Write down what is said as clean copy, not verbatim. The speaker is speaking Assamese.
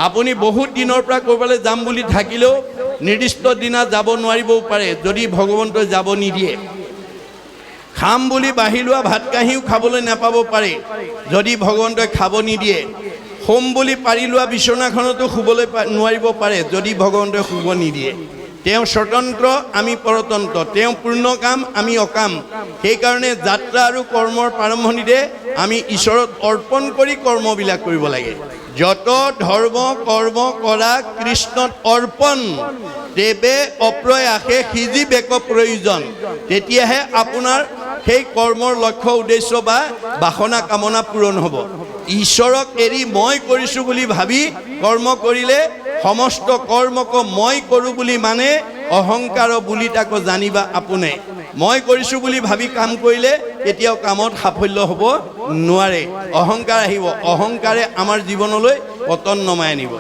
আপুনি বহুত দিনৰ পৰা ক'ৰবালৈ যাম বুলি থাকিলেও নিৰ্দিষ্ট দিনা যাব নোৱাৰিবও পাৰে যদি ভগৱন্তই যাব নিদিয়ে। খাম বুলি বাঢ়ি লোৱা ভাত কাঁহীও খাবলৈ নাপাব পাৰে যদি ভগৱন্তই খাব নিদিয়ে। হোম বুলি পাৰি লোৱা বিচনাখনতো শুবলৈ নোৱাৰিব পাৰে যদি ভগৱন্তই শুব নিদিয়ে। তেওঁ স্বতন্ত্ৰ, আমি পৰতন্ত্ৰ, তেওঁ পূৰ্ণ কাম, আমি অকাম। সেইকাৰণে যাত্ৰা আৰু কৰ্মৰ প্ৰাৰম্ভণিতে আমি ঈশ্বৰত অৰ্পণ কৰি কৰ্মবিলাক কৰিব লাগে। যত ধৰ্ম কৰ্ম কৰা কৃষ্ণত অৰ্পণ, দেৱে অপ্ৰয়াসে সিজিবেক প্ৰয়োজন। তেতিয়াহে আপোনাৰ সেই কৰ্মৰ লক্ষ্য উদ্দেশ্য বা বাসনা কামনা পূৰণ হ'ব। ঈশ্বৰক এৰি মই কৰিছোঁ বুলি ভাবি কৰ্ম কৰিলে সমস্ত কৰ্মক মই কৰোঁ বুলি মানে অহংকাৰ বুলি তাক জানিবা আপোনে। মই কৰিছোঁ বুলি ভাবি কাম কৰিলে কেতিয়াও কামত সাফল্য হ'ব নোৱাৰে। অহংকাৰ আহিব, অহংকাৰে আমাৰ জীৱনলৈ পতন নমাই আনিব।